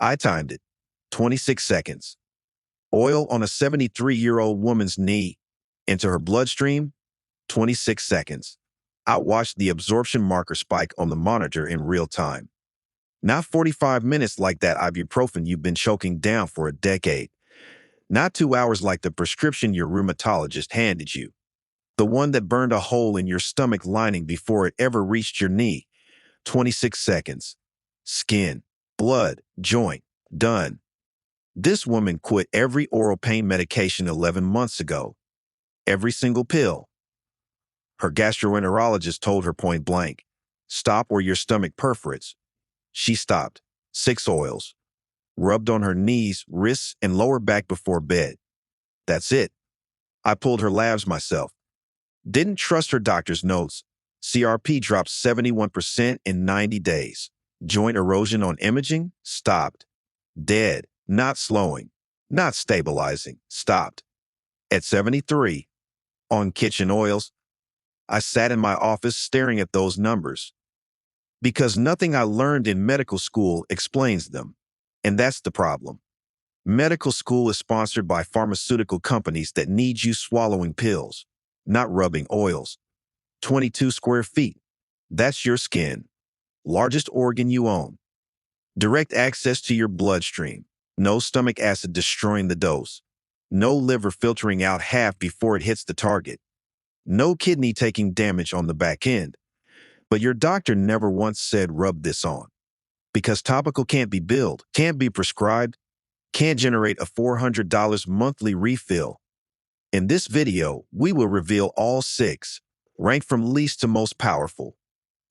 I timed it. 26 seconds. Oil on a 73-year-old woman's knee. Into her bloodstream. 26 seconds. I watched the absorption marker spike on the monitor in real time. Not 45 minutes like that ibuprofen you've been choking down for a decade. Not 2 hours like the prescription your rheumatologist handed you. The one that burned a hole in your stomach lining before it ever reached your knee. 26 seconds. Skin, blood, joint, done. This woman quit every oral pain medication 11 months ago. Every single pill. Her gastroenterologist told her point blank, stop or your stomach perforates. She stopped. 6 oils. Rubbed on her knees, wrists, and lower back before bed. That's it. I pulled her labs myself. Didn't trust her doctor's notes. CRP dropped 71% in 90 days. Joint erosion on imaging stopped. Dead, not slowing, not stabilizing, stopped. At 73, on kitchen oils, I sat in my office staring at those numbers. Because nothing I learned in medical school explains them. And that's the problem. Medical school is sponsored by pharmaceutical companies that need you swallowing pills, not rubbing oils. 22 square feet. That's your skin. Largest organ you own. Direct access to your bloodstream. No stomach acid destroying the dose. No liver filtering out half before it hits the target. No kidney taking damage on the back end. But your doctor never once said rub this on. Because topical can't be billed, can't be prescribed, can't generate a $400 monthly refill. In this video, we will reveal all 6, ranked from least to most powerful.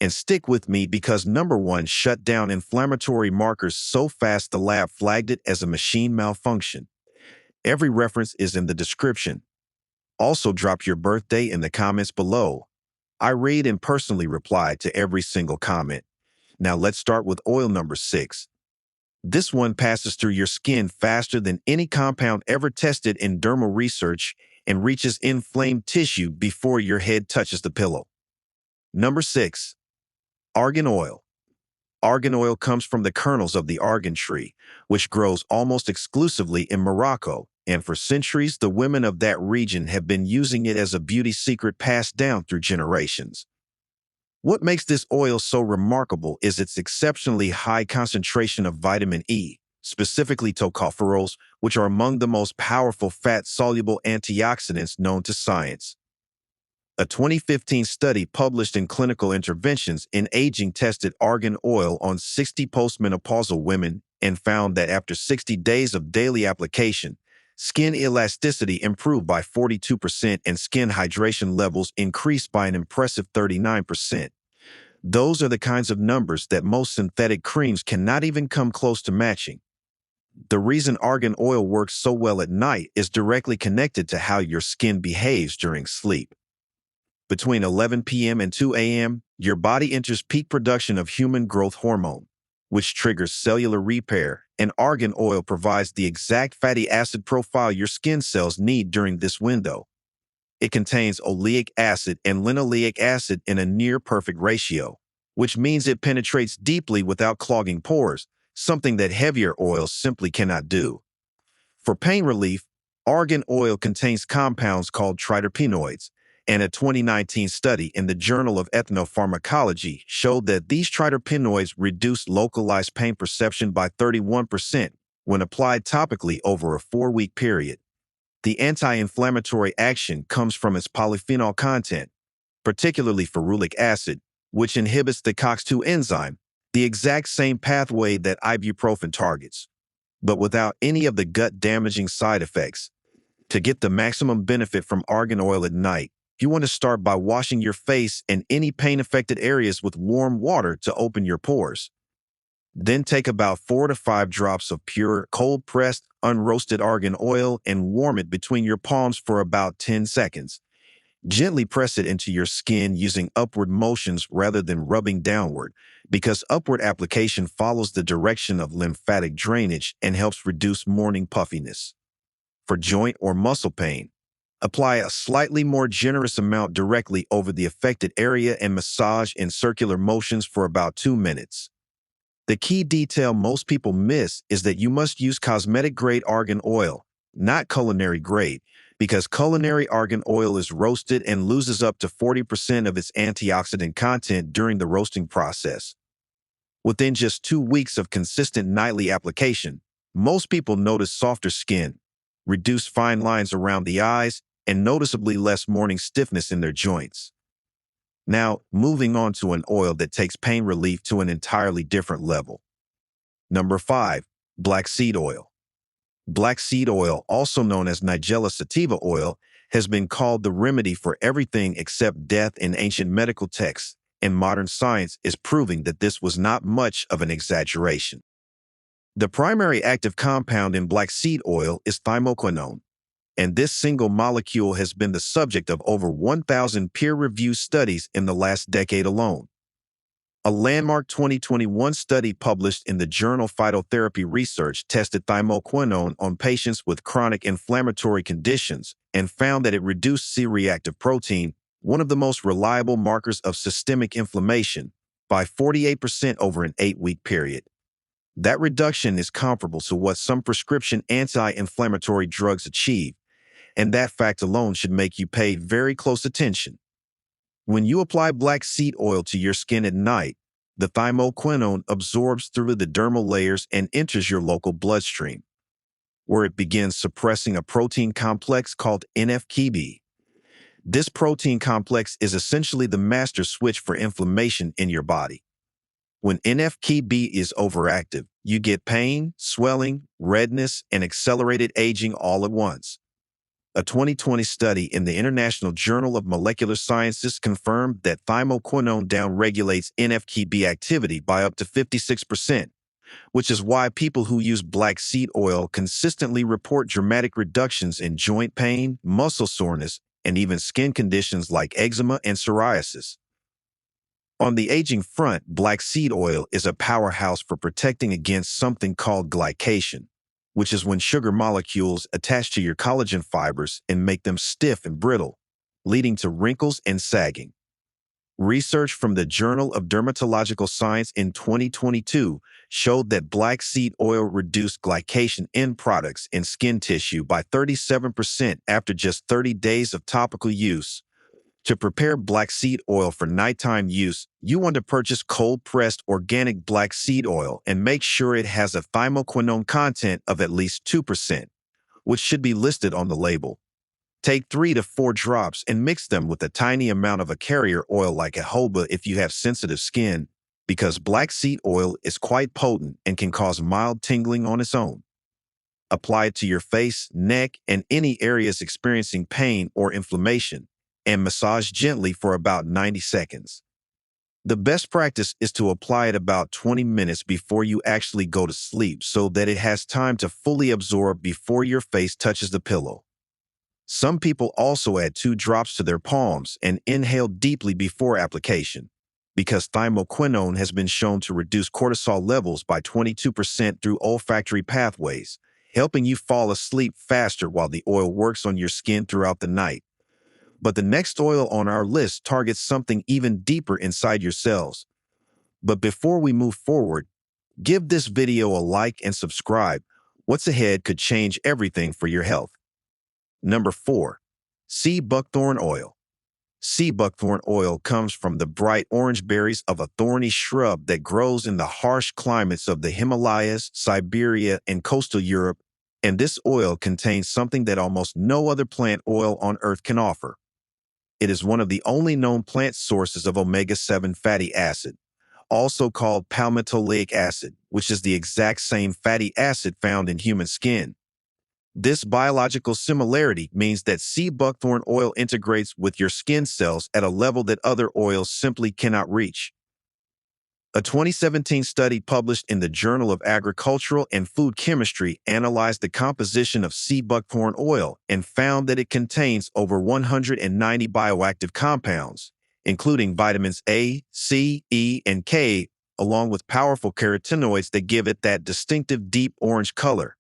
And stick with me because number 1 shut down inflammatory markers so fast the lab flagged it as a machine malfunction. Every reference is in the description. Also drop your birthday in the comments below. I read and personally reply to every single comment. Now let's start with oil number 6. This one passes through your skin faster than any compound ever tested in dermal research and reaches inflamed tissue before your head touches the pillow. Number 6. Argan oil. Argan oil comes from the kernels of the argan tree, which grows almost exclusively in Morocco, and for centuries the women of that region have been using it as a beauty secret passed down through generations. What makes this oil so remarkable is its exceptionally high concentration of vitamin E, specifically tocopherols, which are among the most powerful fat-soluble antioxidants known to science. A 2015 study published in Clinical Interventions in Aging tested argan oil on 60 postmenopausal women and found that after 60 days of daily application, skin elasticity improved by 42% and skin hydration levels increased by an impressive 39%. Those are the kinds of numbers that most synthetic creams cannot even come close to matching. The reason argan oil works so well at night is directly connected to how your skin behaves during sleep. Between 11 p.m. and 2 a.m., your body enters peak production of human growth hormone, which triggers cellular repair, and argan oil provides the exact fatty acid profile your skin cells need during this window. It contains oleic acid and linoleic acid in a near-perfect ratio, which means it penetrates deeply without clogging pores, something that heavier oils simply cannot do. For pain relief, argan oil contains compounds called triterpenoids, and a 2019 study in the Journal of Ethnopharmacology showed that these triterpenoids reduce localized pain perception by 31% when applied topically over a 4-week period. The anti-inflammatory action comes from its polyphenol content, particularly ferulic acid, which inhibits the COX-2 enzyme, the exact same pathway that ibuprofen targets, but without any of the gut-damaging side effects. To get the maximum benefit from argan oil at night, you want to start by washing your face and any pain-affected areas with warm water to open your pores. Then take about 4 to 5 drops of pure, cold-pressed, unroasted argan oil and warm it between your palms for about 10 seconds. Gently press it into your skin using upward motions rather than rubbing downward, because upward application follows the direction of lymphatic drainage and helps reduce morning puffiness. For joint or muscle pain, apply a slightly more generous amount directly over the affected area and massage in circular motions for about 2 minutes. The key detail most people miss is that you must use cosmetic-grade argan oil, not culinary grade, because culinary argan oil is roasted and loses up to 40% of its antioxidant content during the roasting process. Within just 2 weeks of consistent nightly application, most people notice softer skin, reduced fine lines around the eyes, and noticeably less morning stiffness in their joints. Now, moving on to an oil that takes pain relief to an entirely different level. Number 5, black seed oil. Black seed oil, also known as Nigella sativa oil, has been called the remedy for everything except death in ancient medical texts, and modern science is proving that this was not much of an exaggeration. The primary active compound in black seed oil is thymoquinone, and this single molecule has been the subject of over 1,000 peer-reviewed studies in the last decade alone. A landmark 2021 study published in the journal Phytotherapy Research tested thymoquinone on patients with chronic inflammatory conditions and found that it reduced C-reactive protein, one of the most reliable markers of systemic inflammation, by 48% over an 8-week period. That reduction is comparable to what some prescription anti-inflammatory drugs achieve, and that fact alone should make you pay very close attention. When you apply black seed oil to your skin at night, the thymoquinone absorbs through the dermal layers and enters your local bloodstream, where it begins suppressing a protein complex called NF-κB. This protein complex is essentially the master switch for inflammation in your body. When NF-κB is overactive, you get pain, swelling, redness, and accelerated aging all at once. A 2020 study in the International Journal of Molecular Sciences confirmed that thymoquinone downregulates NF-κB activity by up to 56%, which is why people who use black seed oil consistently report dramatic reductions in joint pain, muscle soreness, and even skin conditions like eczema and psoriasis. On the aging front, black seed oil is a powerhouse for protecting against something called glycation, which is when sugar molecules attach to your collagen fibers and make them stiff and brittle, leading to wrinkles and sagging. Research from the Journal of Dermatological Science in 2022 showed that black seed oil reduced glycation end products in skin tissue by 37% after just 30 days of topical use. To prepare black seed oil for nighttime use, you want to purchase cold-pressed organic black seed oil and make sure it has a thymoquinone content of at least 2%, which should be listed on the label. Take 3 to 4 drops and mix them with a tiny amount of a carrier oil like jojoba if you have sensitive skin, because black seed oil is quite potent and can cause mild tingling on its own. Apply it to your face, neck, and any areas experiencing pain or inflammation, and massage gently for about 90 seconds. The best practice is to apply it about 20 minutes before you actually go to sleep so that it has time to fully absorb before your face touches the pillow. Some people also add 2 drops to their palms and inhale deeply before application, because thymoquinone has been shown to reduce cortisol levels by 22% through olfactory pathways, helping you fall asleep faster while the oil works on your skin throughout the night. But the next oil on our list targets something even deeper inside your cells. But before we move forward, give this video a like and subscribe. What's ahead could change everything for your health. Number 4, sea buckthorn oil. Sea buckthorn oil comes from the bright orange berries of a thorny shrub that grows in the harsh climates of the Himalayas, Siberia, and coastal Europe, and this oil contains something that almost no other plant oil on Earth can offer. It is one of the only known plant sources of omega-7 fatty acid, also called palmitoleic acid, which is the exact same fatty acid found in human skin. This biological similarity means that sea buckthorn oil integrates with your skin cells at a level that other oils simply cannot reach. A 2017 study published in the Journal of Agricultural and Food Chemistry analyzed the composition of sea buckthorn oil and found that it contains over 190 bioactive compounds, including vitamins A, C, E, and K, along with powerful carotenoids that give it that distinctive deep orange color.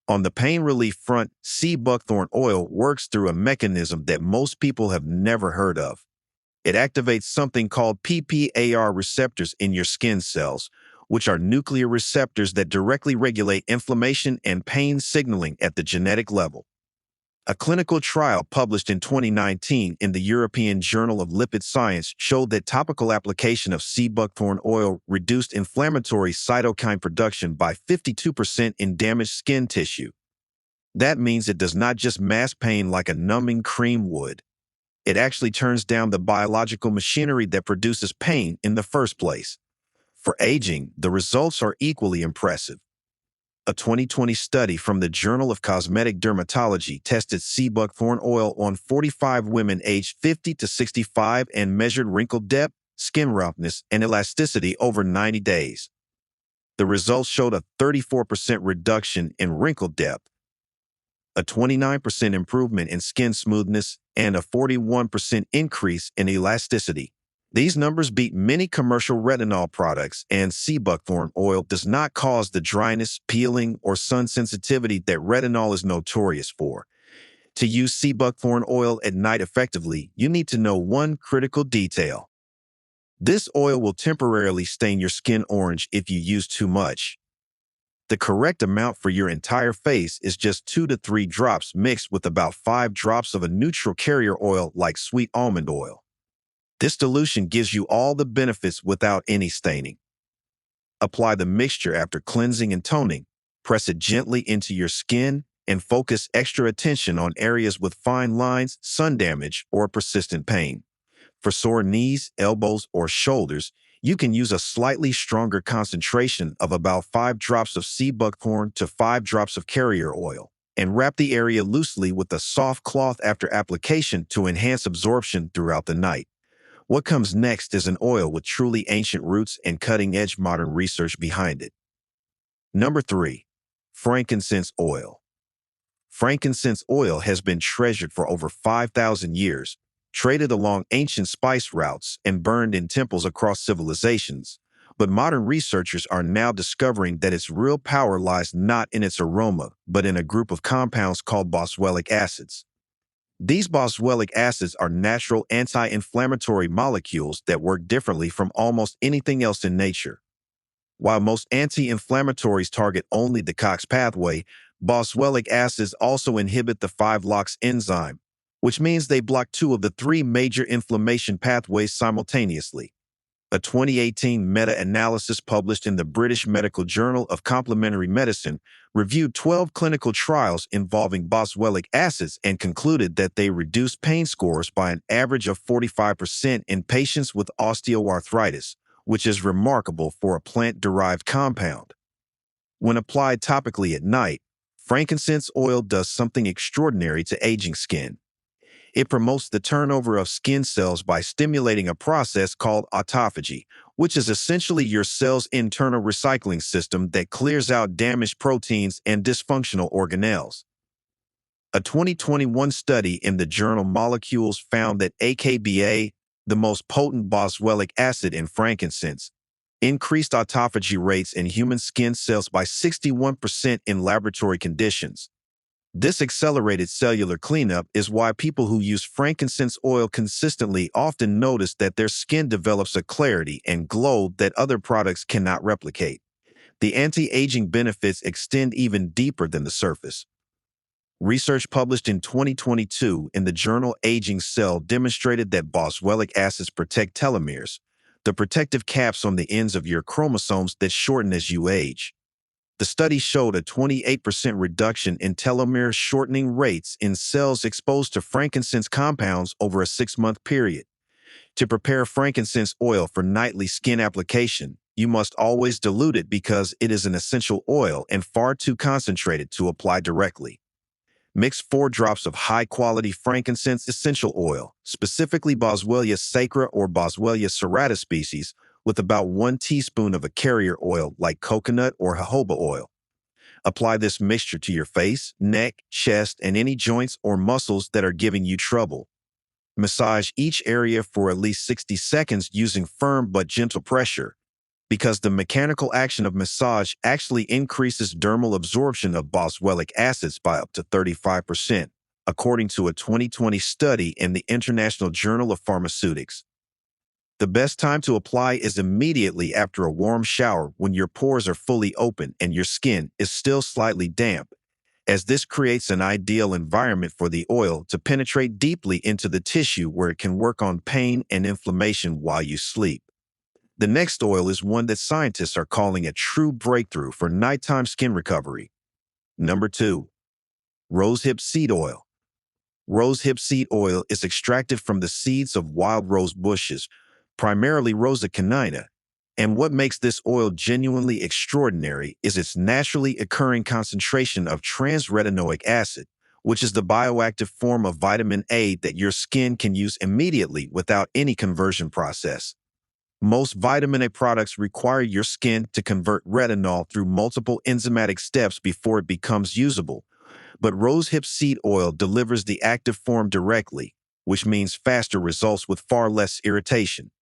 On the pain relief front, sea buckthorn oil works through a mechanism that most people have never heard of. It activates something called PPAR receptors in your skin cells, which are nuclear receptors that directly regulate inflammation and pain signaling at the genetic level. A clinical trial published in 2019 in the European Journal of Lipid Science showed that topical application of sea buckthorn oil reduced inflammatory cytokine production by 52% in damaged skin tissue. That means it does not just mask pain like a numbing cream would. It actually turns down the biological machinery that produces pain in the first place. For aging, the results are equally impressive. A 2020 study from the Journal of Cosmetic Dermatology tested sea buckthorn oil on 45 women aged 50 to 65 and measured wrinkle depth, skin roughness, and elasticity over 90 days. The results showed a 34% reduction in wrinkle depth, a 29% improvement in skin smoothness, and a 41% increase in elasticity. These numbers beat many commercial retinol products, and sea buckthorn oil does not cause the dryness, peeling, or sun sensitivity that retinol is notorious for. To use sea buckthorn oil at night effectively, you need to know one critical detail. This oil will temporarily stain your skin orange if you use too much. The correct amount for your entire face is just 2 to 3 drops mixed with about 5 drops of a neutral carrier oil like sweet almond oil. This dilution gives you all the benefits without any staining. Apply the mixture after cleansing and toning. Press it gently into your skin and focus extra attention on areas with fine lines, sun damage, or persistent pain. For sore knees, elbows, or shoulders, you can use a slightly stronger concentration of about 5 drops of sea buckthorn to 5 drops of carrier oil, and wrap the area loosely with a soft cloth after application to enhance absorption throughout the night. What comes next is an oil with truly ancient roots and cutting-edge modern research behind it. Number 3. Frankincense oil. Frankincense oil has been treasured for over 5,000 years, traded along ancient spice routes, and burned in temples across civilizations. But modern researchers are now discovering that its real power lies not in its aroma, but in a group of compounds called boswellic acids. These boswellic acids are natural anti-inflammatory molecules that work differently from almost anything else in nature. While most anti-inflammatories target only the COX pathway, boswellic acids also inhibit the 5-LOX enzyme, which means they block 2 of the 3 major inflammation pathways simultaneously. A 2018 meta-analysis published in the British Medical Journal of Complementary Medicine reviewed 12 clinical trials involving boswellic acids and concluded that they reduced pain scores by an average of 45% in patients with osteoarthritis, which is remarkable for a plant-derived compound. When applied topically at night, frankincense oil does something extraordinary to aging skin. It promotes the turnover of skin cells by stimulating a process called autophagy, which is essentially your cell's internal recycling system that clears out damaged proteins and dysfunctional organelles. A 2021 study in the journal Molecules found that AKBA, the most potent boswellic acid in frankincense, increased autophagy rates in human skin cells by 61% in laboratory conditions. This accelerated cellular cleanup is why people who use frankincense oil consistently often notice that their skin develops a clarity and glow that other products cannot replicate. The anti-aging benefits extend even deeper than the surface. Research published in 2022 in the journal Aging Cell demonstrated that boswellic acids protect telomeres, the protective caps on the ends of your chromosomes that shorten as you age. The study showed a 28% reduction in telomere shortening rates in cells exposed to frankincense compounds over a 6-month period. To prepare frankincense oil for nightly skin application, you must always dilute it because it is an essential oil and far too concentrated to apply directly. Mix 4 drops of high-quality frankincense essential oil, specifically Boswellia sacra or Boswellia serrata species, with about 1 teaspoon of a carrier oil like coconut or jojoba oil. Apply this mixture to your face, neck, chest, and any joints or muscles that are giving you trouble. Massage each area for at least 60 seconds using firm but gentle pressure, because the mechanical action of massage actually increases dermal absorption of boswellic acids by up to 35%, according to a 2020 study in the International Journal of Pharmaceutics. The best time to apply is immediately after a warm shower when your pores are fully open and your skin is still slightly damp, as this creates an ideal environment for the oil to penetrate deeply into the tissue where it can work on pain and inflammation while you sleep. The next oil is one that scientists are calling a true breakthrough for nighttime skin recovery. Number 2, rosehip seed oil. Rosehip seed oil is extracted from the seeds of wild rose bushes, primarily Rosa canina. And what makes this oil genuinely extraordinary is its naturally occurring concentration of trans-retinoic acid, which is the bioactive form of vitamin A that your skin can use immediately without any conversion process. Most vitamin A products require your skin to convert retinol through multiple enzymatic steps before it becomes usable, but rosehip seed oil delivers the active form directly, which means faster results with far less irritation.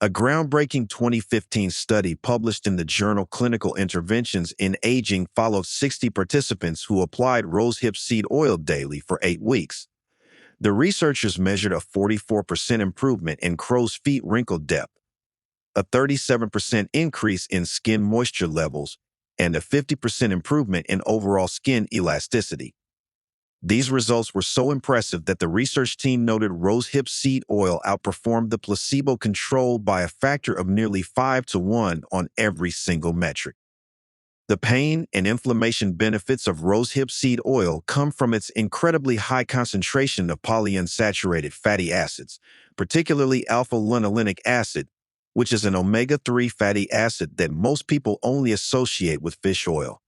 A groundbreaking 2015 study published in the journal Clinical Interventions in Aging followed 60 participants who applied rosehip seed oil daily for 8 weeks. The researchers measured a 44% improvement in crow's feet wrinkle depth, a 37% increase in skin moisture levels, and a 50% improvement in overall skin elasticity. These results were so impressive that the research team noted rosehip seed oil outperformed the placebo control by a factor of nearly 5 to 1 on every single metric. The pain and inflammation benefits of rosehip seed oil come from its incredibly high concentration of polyunsaturated fatty acids, particularly alpha-linolenic acid, which is an omega-3 fatty acid that most people only associate with fish oil.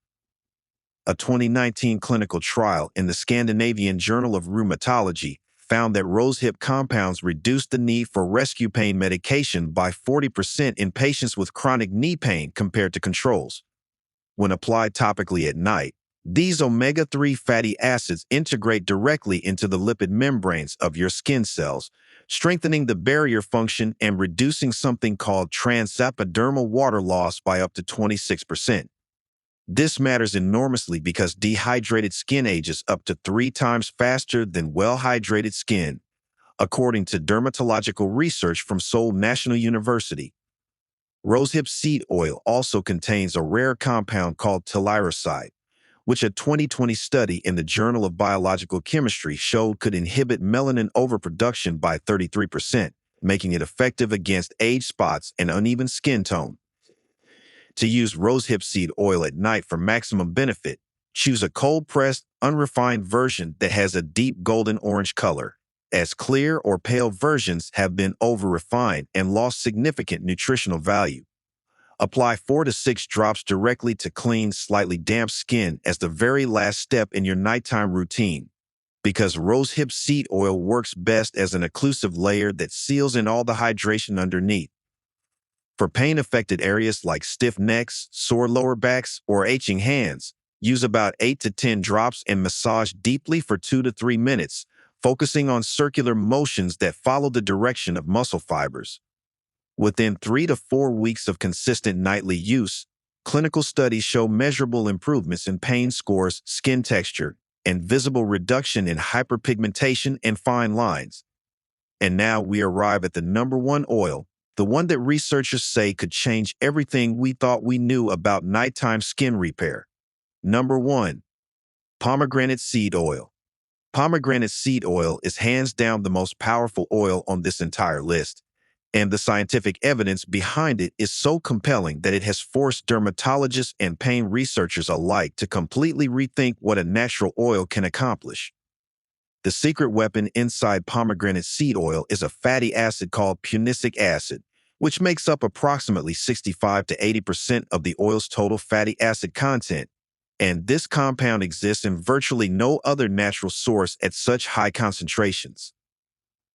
A 2019 clinical trial in the Scandinavian Journal of Rheumatology found that rosehip compounds reduced the need for rescue pain medication by 40% in patients with chronic knee pain compared to controls. When applied topically at night, these omega-3 fatty acids integrate directly into the lipid membranes of your skin cells, strengthening the barrier function and reducing something called transepidermal water loss by up to 26%. This matters enormously because dehydrated skin ages up to 3 times faster than well-hydrated skin, according to dermatological research from Seoul National University. Rosehip seed oil also contains a rare compound called telluroside, which a 2020 study in the Journal of Biological Chemistry showed could inhibit melanin overproduction by 33%, making it effective against age spots and uneven skin tone. To use rosehip seed oil at night for maximum benefit, choose a cold-pressed, unrefined version that has a deep golden orange color, as clear or pale versions have been over-refined and lost significant nutritional value. Apply 4 to 6 drops directly to clean, slightly damp skin as the very last step in your nighttime routine, because rosehip seed oil works best as an occlusive layer that seals in all the hydration underneath. For pain-affected areas like stiff necks, sore lower backs, or itching hands, use about 8 to 10 drops and massage deeply for 2 to 3 minutes, focusing on circular motions that follow the direction of muscle fibers. Within 3 to 4 weeks of consistent nightly use, clinical studies show measurable improvements in pain scores, skin texture, and visible reduction in hyperpigmentation and fine lines. And now we arrive at the number 1 oil, the one that researchers say could change everything we thought we knew about nighttime skin repair. Number 1, pomegranate seed oil. Pomegranate seed oil is hands down the most powerful oil on this entire list, and the scientific evidence behind it is so compelling that it has forced dermatologists and pain researchers alike to completely rethink what a natural oil can accomplish. The secret weapon inside pomegranate seed oil is a fatty acid called punicic acid, which makes up approximately 65 to 80% of the oil's total fatty acid content, and this compound exists in virtually no other natural source at such high concentrations.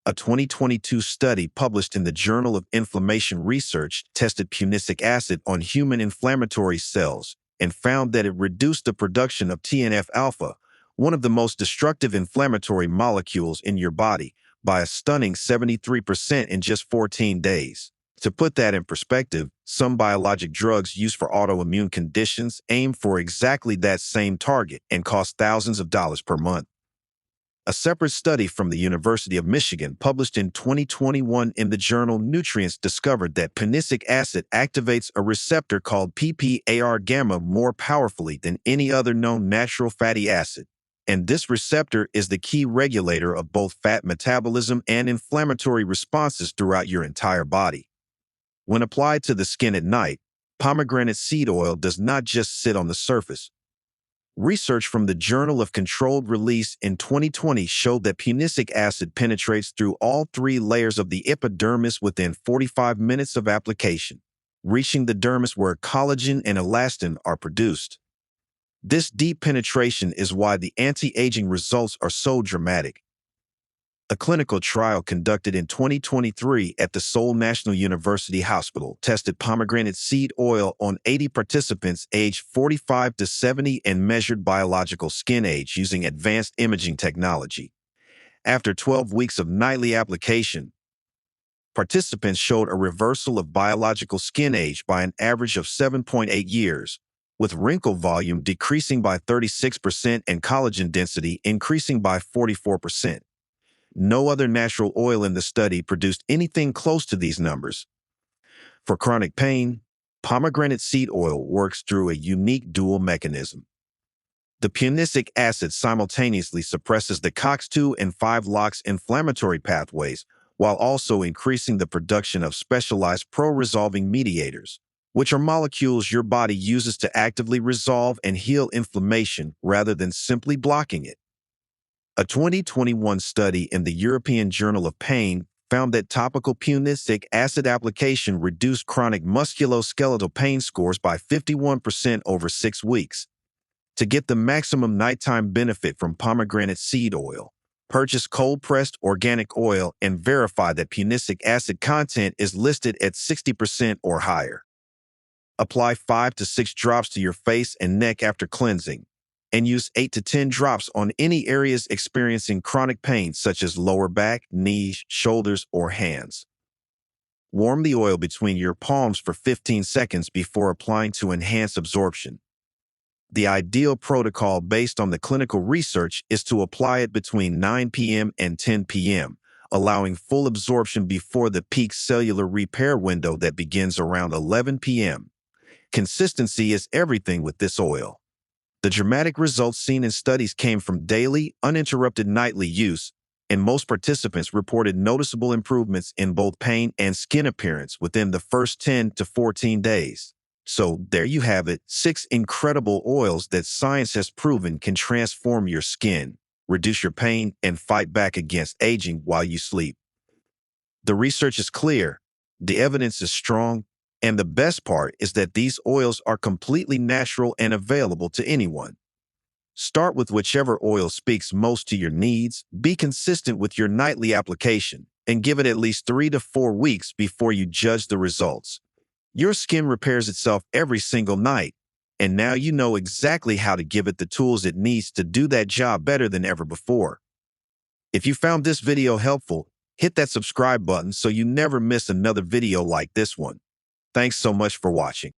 A 2022 study published in the Journal of Inflammation Research tested punicic acid on human inflammatory cells and found that it reduced the production of TNF-alpha, one of the most destructive inflammatory molecules in your body, by a stunning 73% in just 14 days. To put that in perspective, some biologic drugs used for autoimmune conditions aim for exactly that same target and cost thousands of dollars per month. A separate study from the University of Michigan, published in 2021 in the journal Nutrients, discovered that pernicic acid activates a receptor called PPAR gamma more powerfully than any other known natural fatty acid. And this receptor is the key regulator of both fat metabolism and inflammatory responses throughout your entire body. When applied to the skin at night, pomegranate seed oil does not just sit on the surface. Research from the Journal of Controlled Release in 2020 showed that pernicic acid penetrates through all 3 layers of the epidermis within 45 minutes of application, reaching the dermis where collagen and elastin are produced. This deep penetration is why the anti-aging results are so dramatic. A clinical trial conducted in 2023 at the Seoul National University Hospital tested pomegranate seed oil on 80 participants aged 45 to 70 and measured biological skin age using advanced imaging technology. After 12 weeks of nightly application, participants showed a reversal of biological skin age by an average of 7.8 years, with wrinkle volume decreasing by 36% and collagen density increasing by 44%. No other natural oil in the study produced anything close to these numbers. For chronic pain, pomegranate seed oil works through a unique dual mechanism. The pernicic acid simultaneously suppresses the COX-2 and 5-LOX inflammatory pathways, while also increasing the production of specialized pro-resolving mediators, which are molecules your body uses to actively resolve and heal inflammation rather than simply blocking it. A 2021 study in the European Journal of Pain found that topical pernicic acid application reduced chronic musculoskeletal pain scores by 51% over 6 weeks. To get the maximum nighttime benefit from pomegranate seed oil, purchase cold-pressed organic oil and verify that pernicic acid content is listed at 60% or higher. Apply 5 to 6 drops to your face and neck after cleansing, and use 8 to 10 drops on any areas experiencing chronic pain such as lower back, knees, shoulders, or hands. Warm the oil between your palms for 15 seconds before applying to enhance absorption. The ideal protocol based on the clinical research is to apply it between 9 p.m. and 10 p.m., allowing full absorption before the peak cellular repair window that begins around 11 p.m. Consistency is everything with this oil. The dramatic results seen in studies came from daily, uninterrupted nightly use, and most participants reported noticeable improvements in both pain and skin appearance within the first 10 to 14 days. So there you have it, 6 incredible oils that science has proven can transform your skin, reduce your pain, and fight back against aging while you sleep. The research is clear, the evidence is strong, and the best part is that these oils are completely natural and available to anyone. Start with whichever oil speaks most to your needs, be consistent with your nightly application, and give it at least 3 to 4 weeks before you judge the results. Your skin repairs itself every single night, and now you know exactly how to give it the tools it needs to do that job better than ever before. If you found this video helpful, hit that subscribe button so you never miss another video like this one. Thanks so much for watching.